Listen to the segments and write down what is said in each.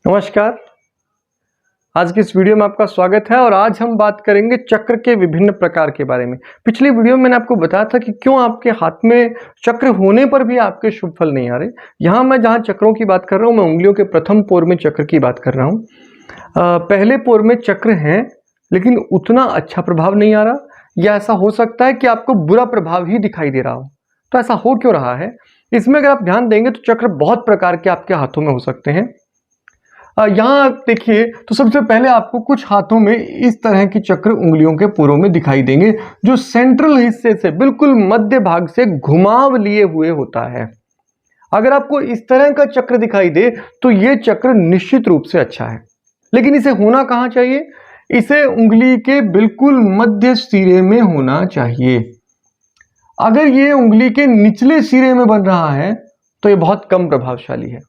नमस्कार। आज की इस वीडियो में आपका स्वागत है और आज हम बात करेंगे चक्र के विभिन्न प्रकार के बारे में। पिछली वीडियो में मैंने आपको बताया था कि क्यों आपके हाथ में चक्र होने पर भी आपके शुभ फल नहीं आ रहे। यहाँ मैं जहाँ चक्रों की बात कर रहा हूँ, मैं उंगलियों के प्रथम पोर में चक्र की बात कर रहा हूँ। पहले पोर में चक्र हैं लेकिन उतना अच्छा प्रभाव नहीं आ रहा, या ऐसा हो सकता है कि आपको बुरा प्रभाव ही दिखाई दे रहा हो। तो ऐसा हो क्यों रहा है? इसमें अगर आप ध्यान देंगे तो चक्र बहुत प्रकार के आपके हाथों में हो सकते हैं। यहाँ आप देखिए तो सबसे पहले आपको कुछ हाथों में इस तरह की चक्र उंगलियों के पुरों में दिखाई देंगे, जो सेंट्रल हिस्से से बिल्कुल मध्य भाग से घुमाव लिए हुए होता है। अगर आपको इस तरह का चक्र दिखाई दे तो ये चक्र निश्चित रूप से अच्छा है, लेकिन इसे होना कहाँ चाहिए? इसे उंगली के बिल्कुल मध्य सिरे में होना चाहिए। अगर ये उंगली के निचले सिरे में बन रहा है तो ये बहुत कम प्रभावशाली है,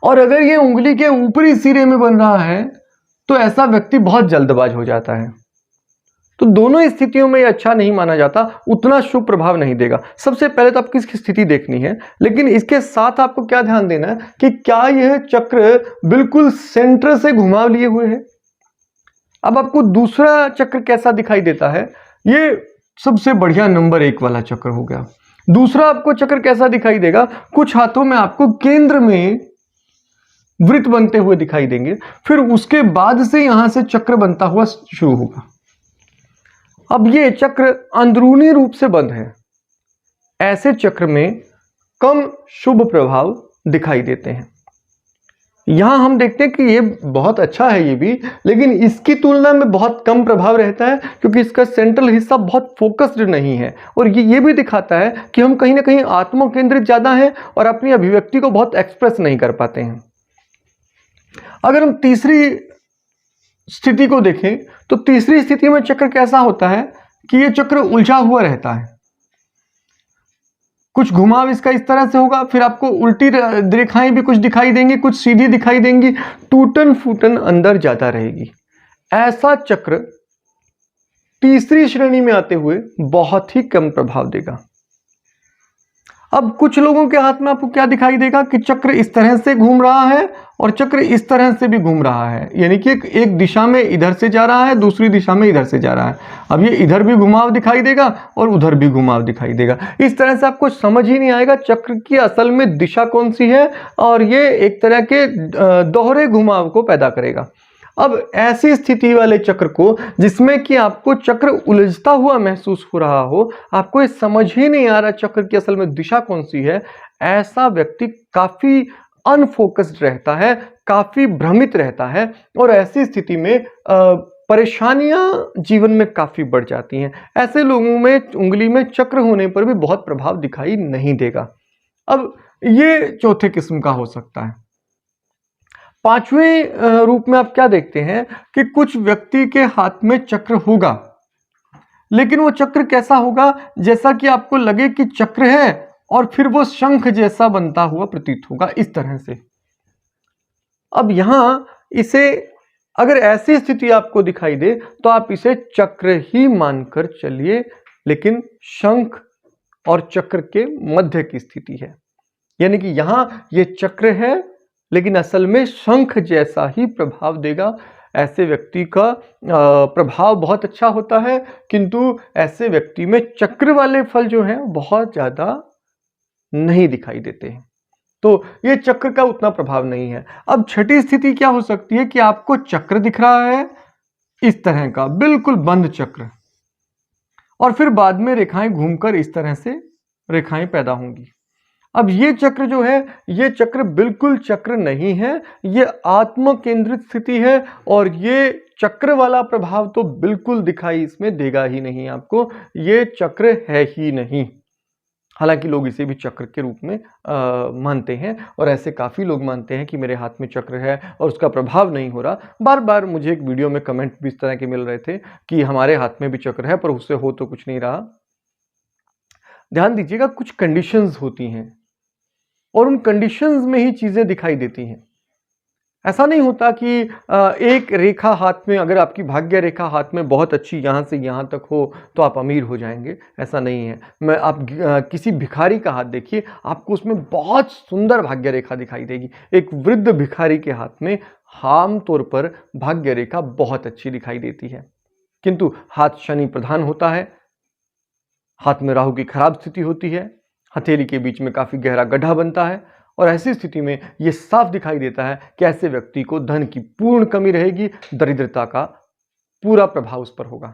और अगर ये उंगली के ऊपरी सिरे में बन रहा है तो ऐसा व्यक्ति बहुत जल्दबाज हो जाता है। तो दोनों स्थितियों में ये अच्छा नहीं माना जाता, उतना शुभ प्रभाव नहीं देगा। सबसे पहले तो आपको इसकी स्थिति देखनी है, लेकिन इसके साथ आपको क्या ध्यान देना है कि क्या यह चक्र बिल्कुल सेंटर से घुमाव लिए हुए है। अब आपको दूसरा चक्र कैसा दिखाई देता है? ये सबसे बढ़िया नंबर 1 वाला चक्र हो गया। दूसरा आपको चक्र कैसा दिखाई देगा? कुछ हाथों में आपको केंद्र में वृत्त बनते हुए दिखाई देंगे, फिर उसके बाद से यहां से चक्र बनता हुआ शुरू होगा। अब ये चक्र अंदरूनी रूप से बंद है, ऐसे चक्र में कम शुभ प्रभाव दिखाई देते हैं। यहां हम देखते हैं कि ये बहुत अच्छा है ये भी, लेकिन इसकी तुलना में बहुत कम प्रभाव रहता है क्योंकि इसका सेंट्रल हिस्सा बहुत फोकस्ड नहीं है, और ये भी दिखाता है कि हम कहीं ना कहीं आत्म केंद्रित ज्यादा हैं और अपनी अभिव्यक्ति को बहुत एक्सप्रेस नहीं कर पाते हैं। अगर हम तीसरी स्थिति को देखें तो तीसरी स्थिति में चक्र कैसा होता है कि यह चक्र उलझा हुआ रहता है। कुछ घुमाव इसका इस तरह से होगा, फिर आपको उल्टी रेखाएं भी कुछ दिखाई देंगी, कुछ सीधी दिखाई देंगी, टूटन फूटन अंदर जाता रहेगी। ऐसा चक्र तीसरी श्रेणी में आते हुए बहुत ही कम प्रभाव देगा। अब कुछ लोगों के हाथ में आपको क्या दिखाई देगा कि चक्र इस तरह से घूम रहा है और चक्र इस तरह से भी घूम रहा है, यानी कि एक दिशा में इधर से जा रहा है, दूसरी दिशा में इधर से जा रहा है। अब ये इधर भी घुमाव दिखाई देगा और उधर भी घुमाव दिखाई देगा। इस तरह से आपको समझ ही नहीं आएगा चक्र की असल में दिशा कौन सी है, और ये एक तरह के दोहरे घुमाव को पैदा करेगा। अब ऐसी स्थिति वाले चक्र को, जिसमें कि आपको चक्र उलझता हुआ महसूस हो रहा हो, आपको ये समझ ही नहीं आ रहा चक्र की असल में दिशा कौन सी है, ऐसा व्यक्ति काफी अनफोकस्ड रहता है, काफी भ्रमित रहता है, और ऐसी स्थिति में परेशानियां जीवन में काफी बढ़ जाती हैं। ऐसे लोगों में उंगली में चक्र होने पर भी बहुत प्रभाव दिखाई नहीं देगा। अब ये चौथे किस्म का हो सकता है। पांचवें रूप में आप क्या देखते हैं कि कुछ व्यक्ति के हाथ में चक्र होगा, लेकिन वो चक्र कैसा होगा? जैसा कि आपको लगे कि चक्र है और फिर वो शंख जैसा बनता हुआ प्रतीत होगा, इस तरह से। अब यहां इसे, अगर ऐसी स्थिति आपको दिखाई दे तो आप इसे चक्र ही मानकर चलिए, लेकिन शंख और चक्र के मध्य की स्थिति है। यानी कि यहां ये चक्र है लेकिन असल में शंख जैसा ही प्रभाव देगा। ऐसे व्यक्ति का प्रभाव बहुत अच्छा होता है, किंतु ऐसे व्यक्ति में चक्र वाले फल जो हैं बहुत ज्यादा नहीं दिखाई देते हैं, तो ये चक्र का उतना प्रभाव नहीं है। अब छठी स्थिति क्या हो सकती है कि आपको चक्र दिख रहा है इस तरह का, बिल्कुल बंद चक्र, और फिर बाद में रेखाएं घूमकर इस तरह से रेखाएं पैदा होंगी। अब ये चक्र जो है, ये चक्र बिल्कुल चक्र नहीं है, ये आत्म केंद्रित स्थिति है, और ये चक्र वाला प्रभाव तो बिल्कुल दिखाई इसमें देगा ही नहीं आपको। ये चक्र है ही नहीं। हालांकि लोग इसे भी चक्र के रूप में मानते हैं, और ऐसे काफी लोग मानते हैं कि मेरे हाथ में चक्र है और उसका प्रभाव नहीं हो रहा। बार बार मुझे एक वीडियो में कमेंट भी इस तरह के मिल रहे थे कि हमारे हाथ में भी चक्र है पर उससे हो तो कुछ नहीं रहा। ध्यान दीजिएगा, कुछ कंडीशंस होती हैं और उन कंडीशंस में ही चीजें दिखाई देती हैं। ऐसा नहीं होता कि एक रेखा हाथ में, अगर आपकी भाग्य रेखा हाथ में बहुत अच्छी यहाँ से यहाँ तक हो तो आप अमीर हो जाएंगे, ऐसा नहीं है। आप किसी भिखारी का हाथ देखिए, आपको उसमें बहुत सुंदर भाग्य रेखा दिखाई देगी। एक वृद्ध भिखारी के हाथ में आम तौर पर भाग्य रेखा बहुत अच्छी दिखाई देती है, किंतु हाथ शनि प्रधान होता है, हाथ में राहु की खराब स्थिति होती है, हथेली के बीच में काफी गहरा गड्ढा बनता है, और ऐसी स्थिति में यह साफ दिखाई देता है कि ऐसे व्यक्ति को धन की पूर्ण कमी रहेगी, दरिद्रता का पूरा प्रभाव उस पर होगा।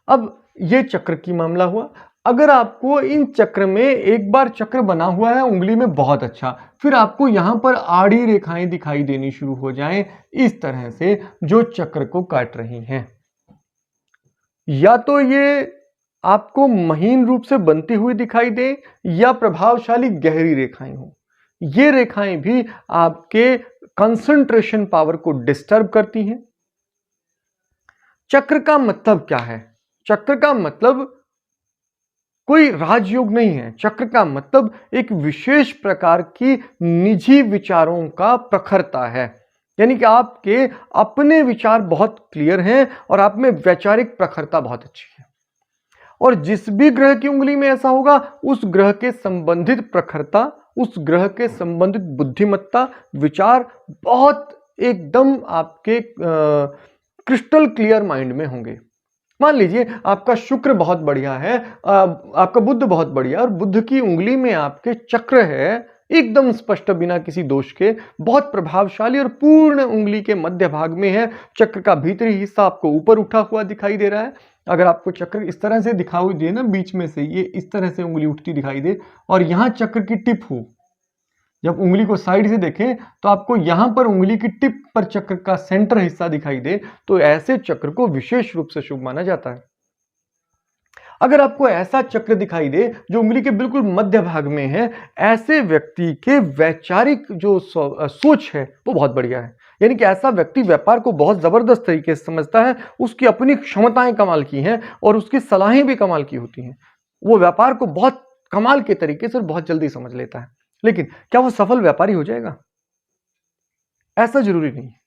अब यह चक्र की मामला हुआ। अगर आपको इन चक्र में एक बार चक्र बना हुआ है उंगली में बहुत अच्छा, फिर आपको यहां पर आड़ी रेखाएं दिखाई देनी शुरू हो जाएं इस तरह से, जो चक्र को काट रही हैं, या तो ये आपको महीन रूप से बनती हुई दिखाई दे या प्रभावशाली गहरी रेखाएं हो। ये रेखाएं भी आपके कंसंट्रेशन पावर को डिस्टर्ब करती हैं। चक्र का मतलब क्या है? चक्र का मतलब कोई राजयोग नहीं है। चक्र का मतलब एक विशेष प्रकार की निजी विचारों का प्रखरता है, यानी कि आपके अपने विचार बहुत क्लियर हैं और आप में वैचारिक प्रखरता बहुत अच्छी है। और जिस भी ग्रह की उंगली में ऐसा होगा, उस ग्रह के संबंधित प्रखरता, उस ग्रह के संबंधित बुद्धिमत्ता, विचार बहुत एकदम आपके क्रिस्टल क्लियर माइंड में होंगे। मान लीजिए आपका शुक्र बहुत बढ़िया है, आपका बुध बहुत बढ़िया, और बुध की उंगली में आपके चक्र है एकदम स्पष्ट बिना किसी दोष के, बहुत प्रभावशाली और पूर्ण उंगली के मध्य भाग में है। चक्र का भीतरी हिस्सा आपको ऊपर उठा हुआ दिखाई दे रहा है। अगर आपको चक्र इस तरह से दिखाई दे ना, बीच में से ये इस तरह से उंगली उठती दिखाई दे और यहां चक्र की टिप हो, जब उंगली को साइड से देखें तो आपको यहां पर उंगली की टिप पर चक्र का सेंटर हिस्सा दिखाई दे, तो ऐसे चक्र को विशेष रूप से शुभ माना जाता है। अगर आपको ऐसा चक्र दिखाई दे जो उंगली के बिल्कुल मध्य भाग में है, ऐसे व्यक्ति के वैचारिक जो सोच है वो बहुत बढ़िया है। यानी कि ऐसा व्यक्ति व्यापार को बहुत जबरदस्त तरीके से समझता है, उसकी अपनी क्षमताएं कमाल की हैं और उसकी सलाहें भी कमाल की होती हैं। वो व्यापार को बहुत कमाल के तरीके से और बहुत जल्दी समझ लेता है। लेकिन क्या वो सफल व्यापारी हो जाएगा? ऐसा जरूरी नहीं है।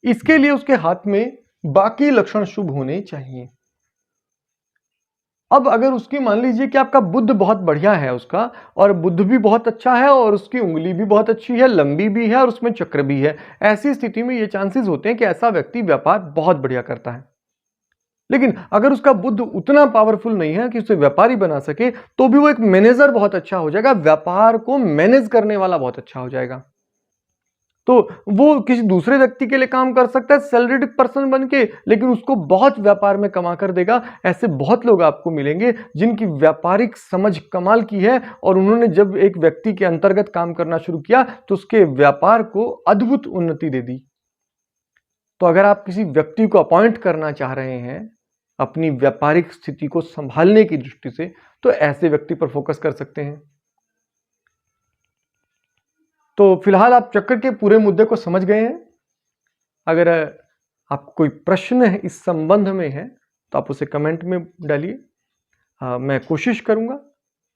इसके लिए उसके हाथ में बाकी लक्षण शुभ होने चाहिए। अब अगर उसकी मान लीजिए कि आपका बुध बहुत बढ़िया है उसका, और बुध भी बहुत अच्छा है और उसकी उंगली भी बहुत अच्छी है, लंबी भी है और उसमें चक्र भी है, ऐसी स्थिति में ये चांसेस होते हैं कि ऐसा व्यक्ति व्यापार बहुत बढ़िया करता है। लेकिन अगर उसका बुध उतना पावरफुल नहीं है कि उसे व्यापारी बना सके, तो भी वो एक मैनेजर बहुत अच्छा हो जाएगा, व्यापार को मैनेज करने वाला बहुत अच्छा हो जाएगा। तो वो किसी दूसरे व्यक्ति के लिए काम कर सकता है सैलरीड पर्सन बन के, लेकिन उसको बहुत व्यापार में कमा कर देगा। ऐसे बहुत लोग आपको मिलेंगे जिनकी व्यापारिक समझ कमाल की है, और उन्होंने जब एक व्यक्ति के अंतर्गत काम करना शुरू किया तो उसके व्यापार को अद्भुत उन्नति दे दी। तो अगर आप किसी व्यक्ति को अपॉइंट करना चाह रहे हैं अपनी व्यापारिक स्थिति को संभालने की दृष्टि से, तो ऐसे व्यक्ति पर फोकस कर सकते हैं। तो फिलहाल आप चक्र के पूरे मुद्दे को समझ गए हैं। अगर आपको कोई प्रश्न है इस संबंध में है तो आप उसे कमेंट में डालिए। मैं कोशिश करूंगा,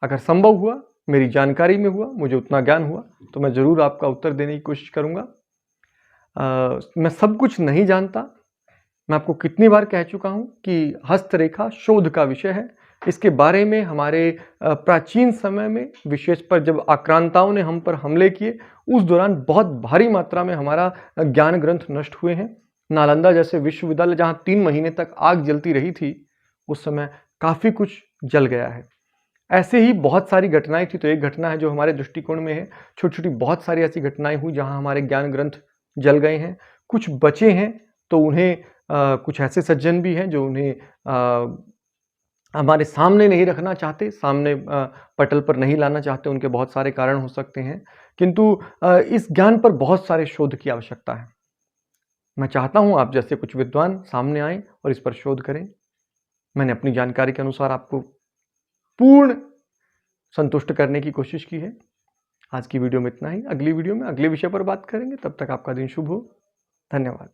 अगर संभव हुआ, मेरी जानकारी में हुआ, मुझे उतना ज्ञान हुआ, तो मैं जरूर आपका उत्तर देने की कोशिश करूंगा। मैं सब कुछ नहीं जानता। मैं आपको कितनी बार कह चुका हूं कि हस्तरेखा शोध का विषय है। इसके बारे में हमारे प्राचीन समय में, विशेष पर जब आक्रांताओं ने हम पर हमले किए, उस दौरान बहुत भारी मात्रा में हमारा ज्ञान ग्रंथ नष्ट हुए हैं। नालंदा जैसे विश्वविद्यालय जहां 3 महीने तक आग जलती रही थी, उस समय काफी कुछ जल गया है। ऐसे ही बहुत सारी घटनाएं थी। तो एक घटना है जो हमारे दृष्टिकोण में है, छोटी छोटी बहुत सारी ऐसी घटनाएं हुई जहां हमारे ज्ञान ग्रंथ जल गए हैं। कुछ बचे हैं तो उन्हें कुछ ऐसे सज्जन भी हैं जो उन्हें हमारे सामने नहीं रखना चाहते, सामने पटल पर नहीं लाना चाहते। उनके बहुत सारे कारण हो सकते हैं, किंतु इस ज्ञान पर बहुत सारे शोध की आवश्यकता है। मैं चाहता हूं आप जैसे कुछ विद्वान सामने आए और इस पर शोध करें। मैंने अपनी जानकारी के अनुसार आपको पूर्ण संतुष्ट करने की कोशिश की है। आज की वीडियो में इतना ही। अगली वीडियो में अगले विषय पर बात करेंगे। तब तक आपका दिन शुभ हो। धन्यवाद।